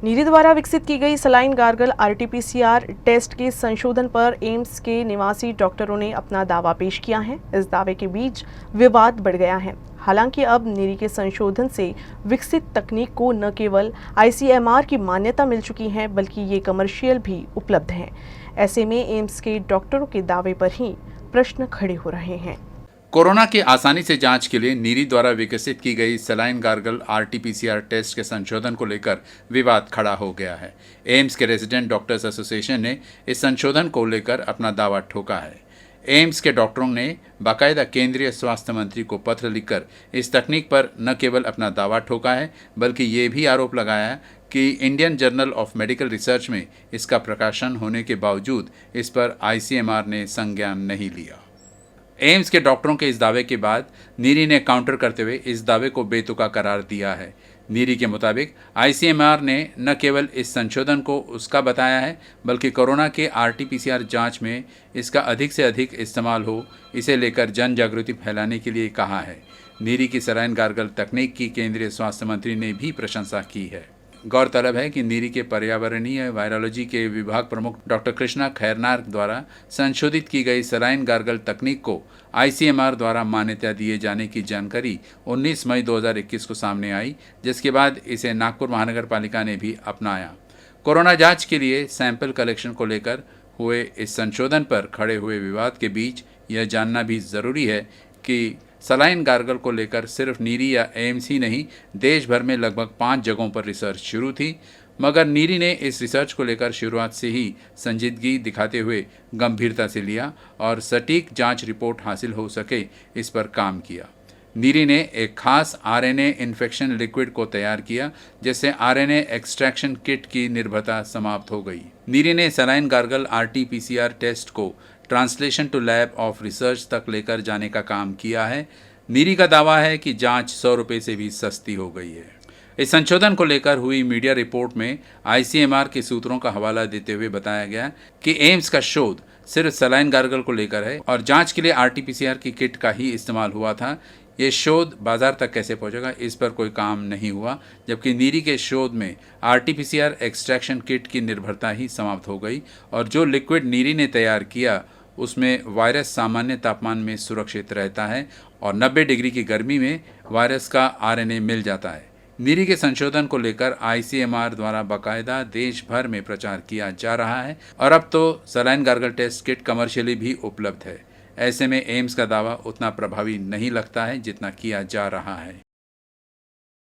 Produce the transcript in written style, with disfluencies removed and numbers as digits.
नीरी द्वारा विकसित की गई सलाइन गार्गल आरटीपीसीआर टेस्ट के संशोधन पर एम्स के निवासी डॉक्टरों ने अपना दावा पेश किया है। इस दावे के बीच विवाद बढ़ गया है। हालांकि अब नीरी के संशोधन से विकसित तकनीक को न केवल आईसीएमआर की मान्यता मिल चुकी है, बल्कि ये कमर्शियल भी उपलब्ध है। ऐसे में एम्स के डॉक्टरों के दावे पर ही प्रश्न खड़े हो रहे हैं। कोरोना की आसानी से जांच के लिए नीरी द्वारा विकसित की गई सलाइन गार्गल आरटीपीसीआर टेस्ट के संशोधन को लेकर विवाद खड़ा हो गया है। एम्स के रेजिडेंट डॉक्टर्स एसोसिएशन ने इस संशोधन को लेकर अपना दावा ठोका है। एम्स के डॉक्टरों ने बाकायदा केंद्रीय स्वास्थ्य मंत्री को पत्र लिखकर इस तकनीक पर न केवल अपना दावा ठोका है, बल्कि ये भी आरोप लगाया कि Indian journal of medical research में इसका प्रकाशन होने के बावजूद इस पर आईसीएमआर ने संज्ञान नहीं लिया। एम्स के डॉक्टरों के इस दावे के बाद नीरी ने काउंटर करते हुए इस दावे को बेतुका करार दिया है। नीरी के मुताबिक आईसीएमआर ने न केवल इस संशोधन को उसका बताया है, बल्कि कोरोना के आरटीपीसीआर जांच में इसका अधिक से अधिक इस्तेमाल हो, इसे लेकर जन जागृति फैलाने के लिए कहा है। नीरी की सलाइन गार्गल तकनीक की केंद्रीय स्वास्थ्य मंत्री ने भी प्रशंसा की है। गौरतलब है कि नीरी के पर्यावरणीय वायरोलॉजी के विभाग प्रमुख डॉक्टर कृष्णा खैरनार द्वारा संशोधित की गई सलाइन गार्गल तकनीक को आईसीएमआर द्वारा मान्यता दिए जाने की जानकारी 19 मई 2021 को सामने आई, जिसके बाद इसे नागपुर महानगर पालिका ने भी अपनाया। कोरोना जांच के लिए सैंपल कलेक्शन को लेकर हुए इस संशोधन पर खड़े हुए विवाद के बीच यह जानना भी ज़रूरी है कि सलाइन गार्गल को लेकर सिर्फ नीरी या एम्स ही नहीं, देश भर में लगभग 5 जगहों पर रिसर्च शुरू थी, मगर नीरी ने इस रिसर्च को लेकर शुरुआत से ही संजीदगी दिखाते हुए गंभीरता से लिया और सटीक जांच रिपोर्ट हासिल हो सके इस पर काम किया। नीरी ने एक खास आरएनए इन्फेक्शन लिक्विड को तैयार किया, जिससे आरएनए एक्सट्रैक्शन किट की निर्भरता समाप्त हो गई। नीरी ने सलाइन गार्गल आरटीपीसीआर टेस्ट को translation to lab of research तक लेकर जाने का काम किया है। नीरी का दावा है कि जांच 100 रुपये से भी सस्ती हो गई है। इस संशोधन को लेकर हुई मीडिया रिपोर्ट में आईसीएमआर के सूत्रों का हवाला देते हुए बताया गया कि एम्स का शोध सिर्फ सलाइन गार्गल को लेकर है और जांच के लिए आरटीपीसीआर की किट का ही इस्तेमाल हुआ था। ये शोध बाजार तक कैसे पहुंचेगा, इस पर कोई काम नहीं हुआ, जबकि नीरी के शोध में आरटीपीसीआर एक्सट्रैक्शन किट की निर्भरता ही समाप्त हो गई और जो लिक्विड नीरी ने तैयार किया उसमें वायरस सामान्य तापमान में सुरक्षित रहता है और 90 डिग्री की गर्मी में वायरस का आरएनए मिल जाता है। नीरी के संशोधन को लेकर आईसीएमआर द्वारा बाकायदा देश भर में प्रचार किया जा रहा है और अब तो saline gargle test kit commercially भी उपलब्ध है। ऐसे में एम्स का दावा उतना प्रभावी नहीं लगता है जितना किया जा रहा है।